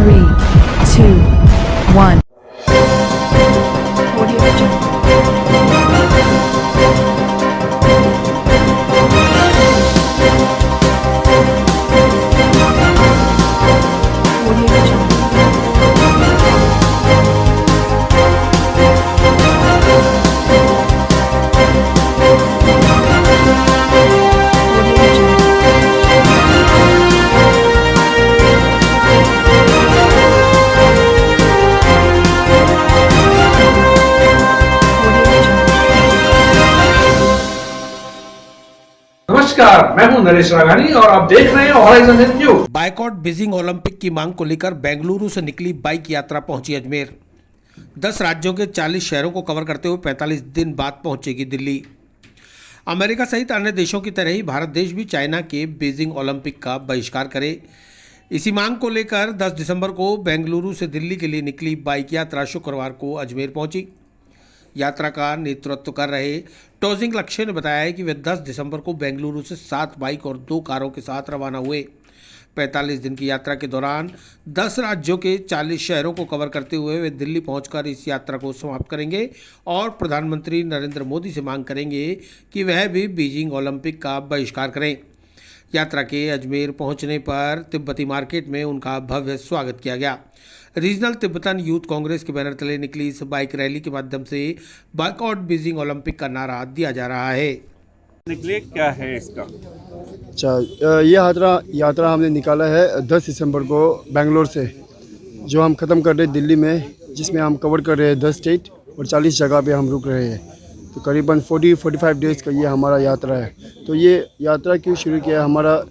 3, 2, 1. Audio Jungle. Audio Jungle. Audio Jungle. Audio Jungle. नमस्कार, मैं हूं नरेश राघानी और आप देख रहे हैं horizon news. Boycott Beijing Olympic की मांग को लेकर बेंगलुरु से निकली बाइक यात्रा पहुंची अजमेर। 10 राज्यों के 40 शहरों को कवर करते हुए 45 दिन बाद पहुंचेगी दिल्ली। अमेरिका सहित अन्य देशों की तरह ही भारत देश भी चाइना के बीजिंग ओलंपिक का बहिष्कार करे, इसी मांग को लेकर 10 दिसंबर को बेंगलुरु से दिल्ली के लिए निकली बाइक यात्रा शुक्रवार को अजमेर पहुंची। यात्रा का नेतृत्व कर रहे टोजिंग लक्ष्य ने बताया है कि वे 10 दिसंबर को बेंगलुरु से 7 बाइक और 2 कारों के साथ रवाना हुए। 45 दिन की यात्रा के दौरान 10 राज्यों के 40 शहरों को कवर करते हुए वे दिल्ली पहुंचकर इस यात्रा को समाप्त करेंगे और प्रधानमंत्री नरेंद्र मोदी से मांग करेंगे कि वह भी बीजिंग ओलंपिक का बहिष्कार करें। यात्रा के अजमेर पहुंचने पर तिब्बती मार्केट में उनका भव्य स्वागत किया गया। रीजनल तिब्बतन यूथ कांग्रेस के बैनर तले निकली इस बाइक रैली के माध्यम से बाइकआउट बीजिंग ओलंपिक का नारा दिया जा रहा है। निकले क्या है इसका? अच्छा, ये यात्रा हमने निकाला है 10 दिसंबर को बेंगलोर से, जो हम ख़त्म कर रहे हैं दिल्ली में, जिसमें हम कवर कर रहे हैं 10 स्टेट और 40 जगह पे हम रुक रहे हैं। तो करीबन 40-45 डेज़ का ये हमारा यात्रा है। तो ये यात्रा क्यों शुरू किया? हमारा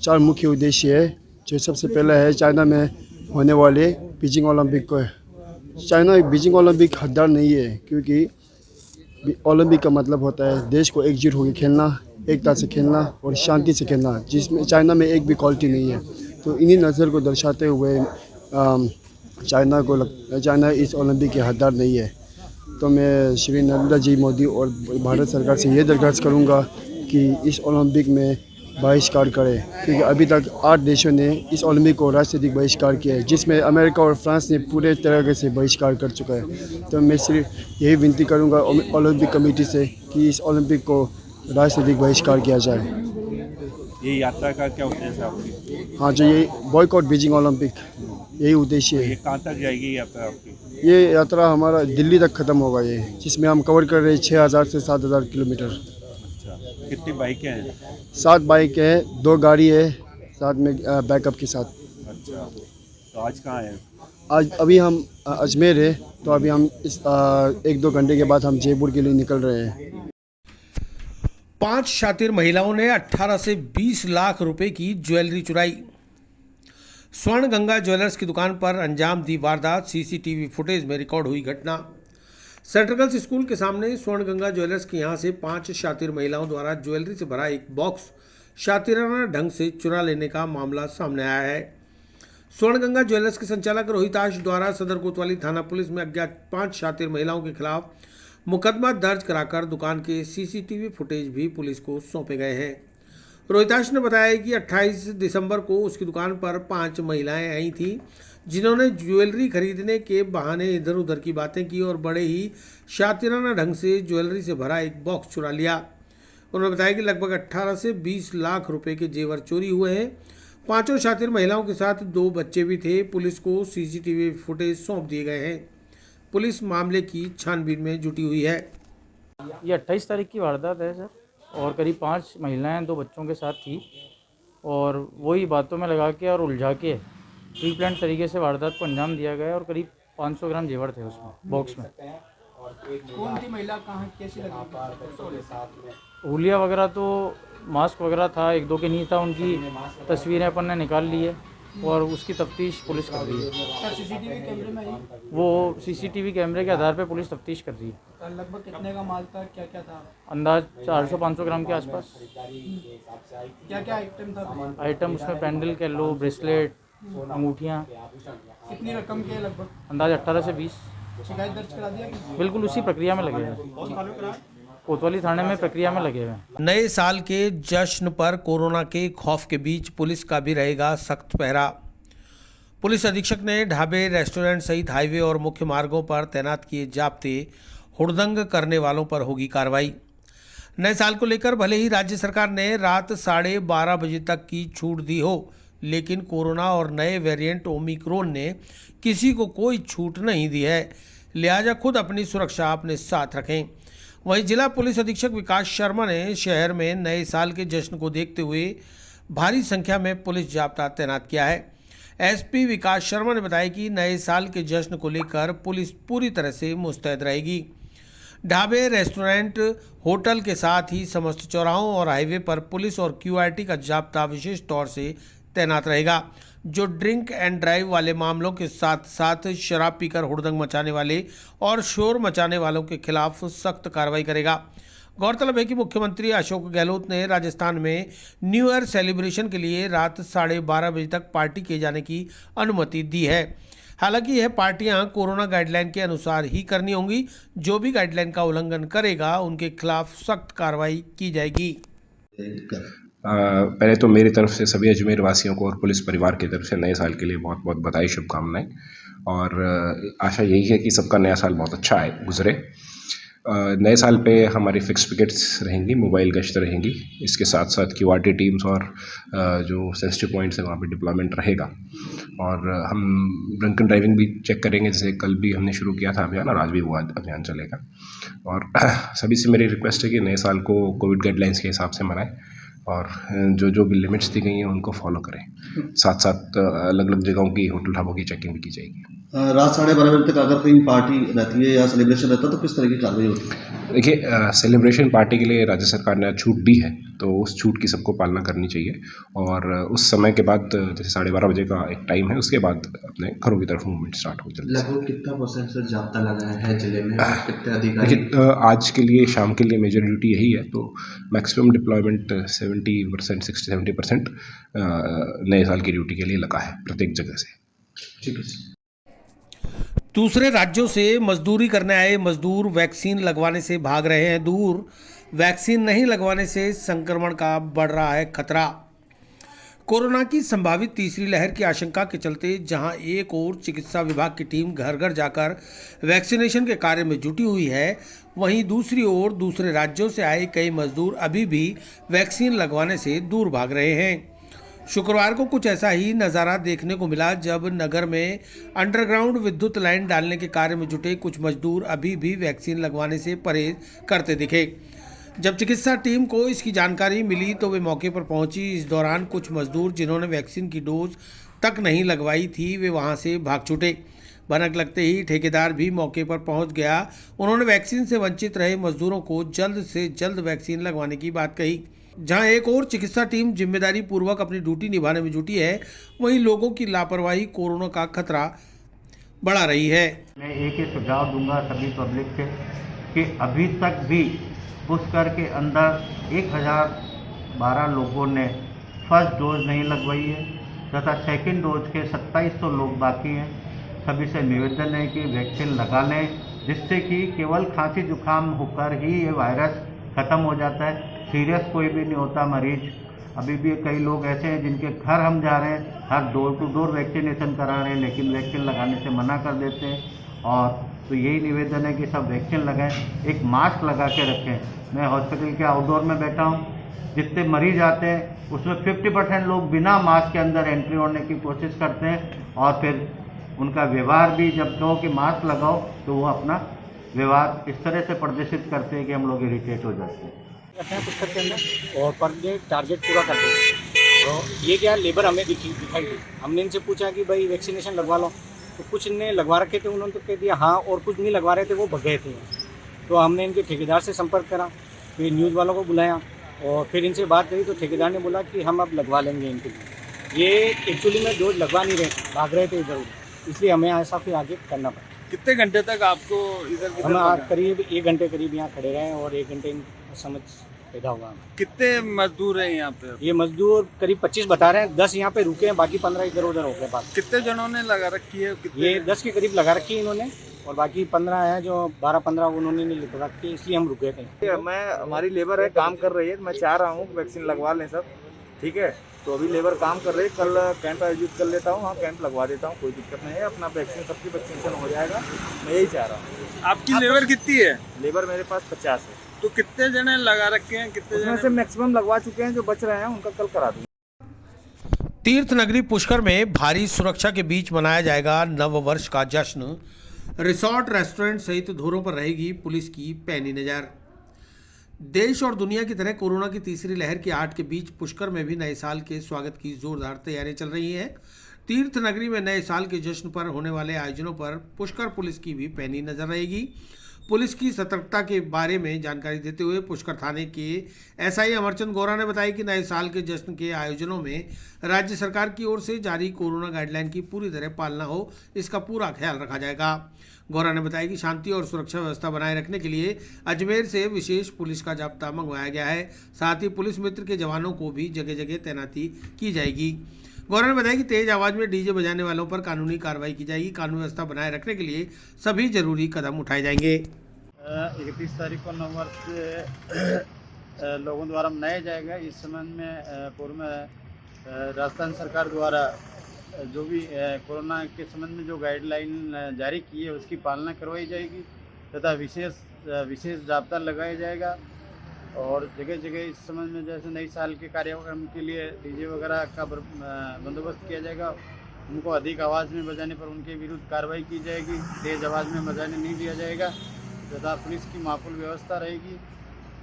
4 मुख्य उद्देश्य है। जो सबसे पहला है चाइना में होने वाले बीजिंग ओलंपिक को। चाइना बीजिंग ओलंपिक हकदार नहीं है, क्योंकि ओलंपिक का मतलब होता है देश को एकजुट होकर खेलना, एकता से खेलना और शांति से खेलना, जिसमें चाइना में एक भी क्वालिटी नहीं है। तो इन्हीं नज़र को दर्शाते हुए चाइना इस ओलंपिक के हकदार नहीं है। तो मैं श्री नरेंद्र जी मोदी और भारत सरकार से ये दरख्वास्त करूँगा कि इस ओलंपिक में बहिष्कार करें, क्योंकि अभी तक 8 देशों ने इस ओलंपिक को राजनीतिक बहिष्कार किया है, जिसमें अमेरिका और फ्रांस ने पूरे तरह से बहिष्कार कर चुका है। तो मैं सिर्फ यही विनती करूंगा ओलंपिक कमेटी से कि इस ओलंपिक को राजनीतिक बहिष्कार किया जाए। ये यात्रा का क्या उद्देश्य है आपकी? हाँ, जो ये बॉयकॉट बीजिंग ओलंपिक, यही उद्देश्य ये है। कहाँ तक जाएगी यात्रा आपकी? ये यात्रा हमारा दिल्ली तक ख़त्म होगा, ये जिसमें हम कवर कर रहे हैं 6000 से 7000 किलोमीटर। अच्छा, कितनी बाइकें हैं? 7 बाइक है, 2 गाड़ी है, साथ में बैकअप के साथ। अच्छा, तो आज कहाँ है? आज अभी हम अजमेर है, तो अभी हम इस 1-2 घंटे के बाद हम जयपुर के लिए निकल रहे हैं। 5 शातिर महिलाओं ने 18 से 20 लाख रुपए की ज्वेलरी चुराई। स्वर्ण गंगा ज्वेलर्स की दुकान पर अंजाम दी वारदात, सीसीटीवी फुटेज में रिकॉर्ड हुई घटना। सेंट गर्ल्स स्कूल के सामने स्वर्ण गंगा ज्वेलर्स के यहां से 5 शातिर महिलाओं द्वारा ज्वेलरी से भरा एक बॉक्स शातिराना ढंग से चुरा लेने का मामला सामने आया है। स्वर्ण गंगा ज्वेलर्स के संचालक रोहिताश द्वारा सदर कोतवाली थाना पुलिस में अज्ञात 5 शातिर महिलाओं के खिलाफ मुकदमा दर्ज कराकर दुकान के सीसीटीवी फुटेज भी पुलिस को सौंपे गए हैं। रोहिताश ने बताया कि 28 दिसंबर को उसकी दुकान पर 5 महिलाएं आई थीं, जिन्होंने ज्वेलरी खरीदने के बहाने इधर उधर की बातें की और बड़े ही शातिराना ढंग से ज्वेलरी से भरा एक बॉक्स चुरा लिया। उन्होंने बताया कि लगभग 18 से 20 लाख रुपए के जेवर चोरी हुए हैं। 5 शातिर महिलाओं के साथ 2 बच्चे भी थे। पुलिस को सीसीटीवी फुटेज सौंप दिए गए हैं। पुलिस मामले की छानबीन में जुटी हुई है। ये 28 तारीख की वारदात है सर, और करीब 5 महिलाएं 2 बच्चों के साथ थी, और वही बातों में लगा के और उलझा के प्री प्लान तरीके से वारदात को अंजाम दिया गया, और करीब 500 ग्राम जेवर थे उसमें बॉक्स में। कौन थी महिला, कहाँ कैसी लगी? हुलिया वगैरह तो मास्क वगैरह था, 1-2 के नहीं था। उनकी तस्वीरें अपन ने निकाल ली है और उसकी तफ्तीश पुलिस कर रही है। सर, सीसीटीवी कैमरे में आई? वो सीसीटीवी कैमरे के आधार पे पुलिस तफ्तीश कर रही है। लगभग कितने का माल था, क्या क्या था? अंदाज 400-500 ग्राम के आसपास। क्या क्या आइटम था? आइटम उसमें पेंडल कह लो, ब्रेसलेट, अंगूठियाँ। कितनी रकम के लगभग? अंदाज 18 से 20। शिकायत दर्ज करा दिया? बिल्कुल उसी प्रक्रिया में लगे हैं, कोतवाली थाने में प्रक्रिया में लगे हुए हैं। नए साल के जश्न पर कोरोना के खौफ के बीच पुलिस का भी रहेगा सख्त पहरा। पुलिस अधीक्षक ने ढाबे, रेस्टोरेंट सहित हाईवे और मुख्य मार्गों पर तैनात किए जाप्ते, हुड़दंग करने वालों पर होगी कार्रवाई। नए साल को लेकर भले ही राज्य सरकार ने रात 12:30 बजे तक की छूट दी हो, लेकिन कोरोना और नए वेरिएंट ओमिक्रॉन ने किसी को कोई छूट नहीं दी है, लिहाजा खुद अपनी सुरक्षा अपने साथ रखें। वहीं जिला पुलिस अधीक्षक विकास शर्मा ने शहर में नए साल के जश्न को देखते हुए भारी संख्या में पुलिस जाब्ता तैनात किया है। एसपी विकास शर्मा ने बताया कि नए साल के जश्न को लेकर पुलिस पूरी तरह से मुस्तैद रहेगी। ढाबे, रेस्टोरेंट, होटल के साथ ही समस्त चौराहों और हाईवे पर पुलिस और क्यूआरटी का जाब्ता विशेष तौर से तैनात रहेगा, जो ड्रिंक एंड ड्राइव वाले मामलों के साथ साथ शराब पीकर हुड़दंग मचाने वाले और शोर मचाने वालों के खिलाफ सख्त कार्रवाई करेगा। गौरतलब है कि मुख्यमंत्री अशोक गहलोत ने राजस्थान में न्यू ईयर सेलिब्रेशन के लिए रात 12:30 बजे तक पार्टी किए जाने की अनुमति दी है। हालांकि यह पार्टियां कोरोना गाइडलाइन के अनुसार ही करनी होंगी। जो भी गाइडलाइन का उल्लंघन करेगा उनके खिलाफ सख्त कार्रवाई की जाएगी। पहले तो मेरी तरफ से सभी अजमेर वासियों को और पुलिस परिवार की तरफ से नए साल के लिए बहुत बहुत बधाई, शुभकामनाएं, और आशा यही है कि सबका नया साल बहुत अच्छा आए, गुजरे। नए साल पे हमारी फिक्स पिकेट्स रहेंगी, मोबाइल गश्त रहेंगी, इसके साथ साथ क्यूआरटी टीम्स और जो सेंसिटिव पॉइंट्स हैं वहाँ पे डिप्लॉयमेंट रहेगा। और हम ड्रंक एंड ड्राइविंग भी चेक करेंगे, जैसे कल भी हमने शुरू किया था अभियान और आज भी वो अभियान चलेगा। और सभी से मेरी रिक्वेस्ट है कि नए साल को कोविड गाइडलाइंस के हिसाब से मनाएं और जो भी लिमिट्स दी गई हैं उनको फॉलो करें। साथ साथ अलग अलग जगहों की होटल ढाबों की चेकिंग भी की जाएगी। रात 12:30 बजे तक अगर कहीं पार्टी रहती है या सेलिब्रेशन रहता है तो किस तरह की कार्रवाई होती है? देखिए, सेलिब्रेशन पार्टी के लिए राज्य सरकार ने छूट दी है, तो उस छूट की सबको पालना करनी चाहिए। और उस समय के बाद जैसे 12:30 बजे का एक टाइम है, उसके बाद अपने घरों की तरफ मूवमेंट स्टार्ट हो जाए। लगभग कितना परसेंट से जाब्ता लगा है जिले में, कितने अधिकारी? देखिए, आज के लिए शाम के लिए मेजर ड्यूटी यही है, तो मैक्सिमम डिप्लॉयमेंट 70%, 60-70% नए साल की ड्यूटी के लिए लगा है प्रत्येक जगह से। ठीक है। दूसरे राज्यों से मजदूरी करने आए मजदूर वैक्सीन लगवाने से भाग रहे हैं दूर। वैक्सीन नहीं लगवाने से संक्रमण का बढ़ रहा है खतरा। कोरोना की संभावित तीसरी लहर की आशंका के चलते जहां एक ओर चिकित्सा विभाग की टीम घर घर जाकर वैक्सीनेशन के कार्य में जुटी हुई है, वहीं दूसरी ओर दूसरे राज्यों से आए कई मजदूर अभी भी वैक्सीन लगवाने से दूर भाग रहे हैं। शुक्रवार को कुछ ऐसा ही नज़ारा देखने को मिला जब नगर में अंडरग्राउंड विद्युत लाइन डालने के कार्य में जुटे कुछ मजदूर अभी भी वैक्सीन लगवाने से परहेज करते दिखे। जब चिकित्सा टीम को इसकी जानकारी मिली तो वे मौके पर पहुंची। इस दौरान कुछ मजदूर जिन्होंने वैक्सीन की डोज तक नहीं लगवाई थी, वे वहां से भाग छूटे। भनक लगते ही ठेकेदार भी मौके पर पहुंच गया। उन्होंने वैक्सीन से वंचित रहे मजदूरों को जल्द से जल्द वैक्सीन लगवाने की बात कही। जहां एक और चिकित्सा टीम जिम्मेदारी पूर्वक अपनी ड्यूटी निभाने में जुटी है, वहीं लोगों की लापरवाही कोरोना का खतरा बढ़ा रही है। मैं एक ही सुझाव दूंगा सभी पब्लिक से कि अभी तक भी पुष्कर के अंदर 1012 लोगों ने फर्स्ट डोज नहीं लगवाई है तथा सेकंड डोज के 2700 लोग बाकी हैं। सभी से निवेदन है कि वैक्सीन लगा लें, जिससे कि केवल खांसी जुकाम होकर ही ये वायरस ख़त्म हो जाता है। सीरियस कोई भी नहीं होता मरीज। अभी भी कई लोग ऐसे हैं जिनके घर हम जा रहे हैं, हर डोर टू डोर वैक्सीनेशन करा रहे हैं, लेकिन वैक्सीन लगाने से मना कर देते हैं। और तो यही निवेदन है कि सब वैक्सीन लगाएं, एक मास्क लगा के रखें। मैं हॉस्पिटल के आउटडोर में बैठा हूँ, जितने मरीज आते हैं उसमें 50% लोग बिना मास्क के अंदर एंट्री होने की कोशिश करते हैं और फिर उनका व्यवहार भी जब कहो कि मास्क लगाओ तो वो अपना व्यवहार इस तरह से प्रदर्शित करते हैं कि हम लोग इरिटेट हो जाते हैं पुस्तक के अंदर और पर डे टारगेट पूरा करते हैं। तो ये क्या लेबर हमें दिखाई दी। हमने इनसे पूछा कि भाई वैक्सीनेशन लगवा लो, तो कुछ ने लगवा रखे थे, उन्होंने तो कह दिया हाँ, और कुछ नहीं लगवा रहे थे वो भग गए थे। तो हमने इनके ठेकेदार से संपर्क करा, फिर न्यूज़ वालों को बुलाया और फिर इनसे बात करी तो ठेकेदार ने बोला कि हम अब लगवा लेंगे इनके लिए। ये एक्चुअली में डोज लगवा नहीं रहे, भाग रहे थे इधर, इसलिए हमें ऐसा फिर आगे करना पड़ा। कितने घंटे तक आपको इधर हम करीब 1 घंटे करीब यहाँ खड़े रहे और 1 घंटे समझ पैदा हुआ। कितने मजदूर हैं यहाँ पे? ये मजदूर करीब 25 बता रहे हैं, 10 यहाँ पे रुके हैं, बाकी 15 इधर उधर हो गए। बाकी कितने जनों ने लगा रखी है? ये 10 के करीब लगा रखी है इन्होंने और बाकी 15 है जो 12-15 उन्होंने नहीं लगा रखी, इसलिए हम रुके थे। मैं हमारी लेबर है, काम कर रही है, मैं चाह रहा हूँ वैक्सीन लगवा लें सब, ठीक है, तो अभी लेबर काम कर रहे हैं, कल कैंप आयोजित कर लेता हूँ, वहाँ कैंप लगवा देता हूँ, कोई दिक्कत नहीं है, अपना वैक्सीन सबकी वैक्सीनेशन हो जाएगा, मैं यही चाह रहा हूँ। आपकी लेबर कितनी है? लेबर मेरे पास 50 है। तो कितने जने लगा रखे हैं? कितने उसमें से मैक्सिमम लगवा चुके हैं, जो बच रहे हैं उनका कल करा दूँगा। तीर्थ नगरी पुष्कर में भारी सुरक्षा के बीच मनाया जाएगा नव वर्ष का जश्न। रिसोर्ट, रेस्टोरेंट सहित धोरों पर रहेगी पुलिस की पैनी नज़र। देश और दुनिया की तरह कोरोना की तीसरी लहर की आहट के बीच पुष्कर में भी नए साल के स्वागत की जोरदार तैयारियां चल रही हैं। तीर्थ नगरी में नए साल के जश्न पर होने वाले आयोजनों पर पुष्कर पुलिस की भी पैनी नजर रहेगी। पुलिस की सतर्कता के बारे में जानकारी देते हुए पुष्कर थाने के एसआई अमरचंद गौरा ने बताया कि नए साल के जश्न के आयोजनों में राज्य सरकार की ओर से जारी कोरोना गाइडलाइन की पूरी तरह पालना हो, इसका पूरा ख्याल रखा जाएगा। गौरा ने बताया कि शांति और सुरक्षा व्यवस्था बनाए रखने के लिए अजमेर से विशेष पुलिस का जाब्ता मंगवाया गया है। साथ ही पुलिस मित्र के जवानों को भी जगह जगह तैनाती की जाएगी। गौरा ने बताया कि तेज आवाज में डीजे बजाने वालों पर कानूनी कार्रवाई की जाएगी। कानून व्यवस्था बनाए रखने के लिए सभी जरूरी कदम उठाए जाएंगे। 31 तारीख को नव वर्ष लोगों द्वारा मनाया जाएगा। इस संबंध में पूर्व में राजस्थान सरकार द्वारा जो भी कोरोना के संबंध में जो गाइडलाइन जारी की है उसकी पालना करवाई जाएगी तथा विशेष जाब्ता लगाया जाएगा और जगह जगह इस संबंध में जैसे नई साल के कार्यक्रम के लिए डीजे वगैरह का बंदोबस्त किया जाएगा। उनको अधिक आवाज़ में बजाने पर उनके विरुद्ध कार्रवाई की जाएगी। तेज़ आवाज़ में बजाने नहीं दिया जाएगा तथा पुलिस की माकूल व्यवस्था रहेगी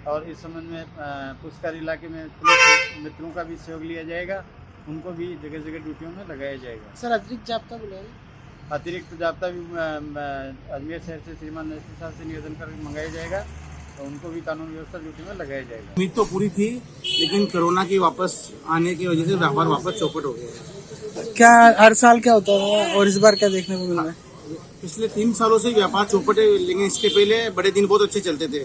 और इस संबंध में पुष्कर इलाके में पुलिस मित्रों का भी सहयोग लिया जाएगा। उनको भी जगह जगह ड्यूटियों में लगाया जाएगा। सर अतिरिक्त जाब्ता बुलाया? अतिरिक्त जाब्ता भी अजमेर शहर से श्रीमान एसपी साहब से निवेदन कर मंगाया जाएगा और उनको भी कानून व्यवस्था ड्यूटी में लगाया जाएगा। उम्मीद तो पूरी थी लेकिन कोरोना की वापस आने की वजह से व्यापार वापस चौपट हो गया है। क्या हर साल क्या होता है और इस बार क्या देखने को मिल रहा है? पिछले 3 सालों से व्यापार चौपट है, लेकिन इसके पहले बड़े दिन बहुत अच्छे चलते थे।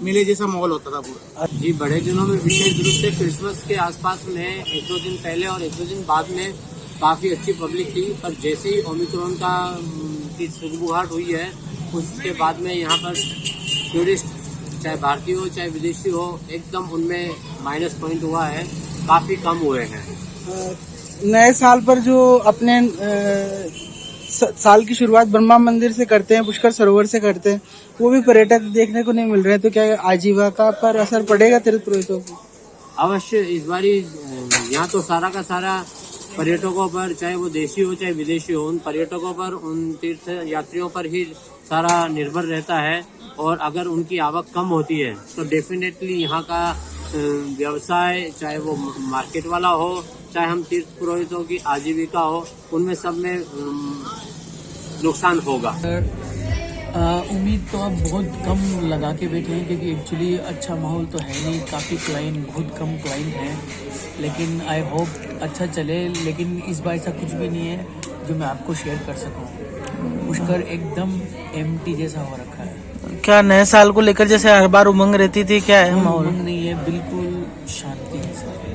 मेले जैसा माहौल होता था पूरा। जी, बड़े दिनों में विशेष रूप से क्रिसमस के आसपास में 1-2 दिन पहले और 1-2 दिन बाद में काफ़ी अच्छी पब्लिक थी, पर जैसे ही ओमिक्रॉन की सुगबुगाहट हुई है उसके बाद में यहाँ पर टूरिस्ट चाहे भारतीय हो चाहे विदेशी हो एकदम उनमें माइनस पॉइंट हुआ है, काफ़ी कम हुए हैं। नए साल पर जो अपने साल की शुरुआत ब्रह्मा मंदिर से करते हैं, पुष्कर सरोवर से करते हैं, वो भी पर्यटक देखने को नहीं मिल रहे, तो क्या आजीविका पर असर पड़ेगा तीर्थ पुरोहितों को? अवश्य इस बारी यहाँ तो सारा का सारा पर्यटकों पर, चाहे वो देशी हो चाहे विदेशी हो, उन पर्यटकों पर, उन तीर्थ यात्रियों पर ही सारा निर्भर रहता है और अगर उनकी आवक कम होती है तो डेफिनेटली यहाँ का व्यवसाय, चाहे वो मार्केट वाला हो चाहे हम तीर्थ पुरोहितों की आजीविका हो, उनमें सब में नुकसान होगा। उम्मीद तो अब बहुत कम लगा के बैठे हैं क्योंकि एक्चुअली अच्छा माहौल तो है नहीं, काफ़ी क्लाइंट, बहुत कम क्लाइंट हैं, लेकिन आई होप अच्छा चले। लेकिन इस बार ऐसा कुछ भी नहीं है जो मैं आपको शेयर कर सकूं। पुष्कर एकदम एम्प्टी जैसा हो रखा है। क्या नए साल को लेकर जैसे हर बार उमंग रहती थी, क्या है माहौल? उमंग नहीं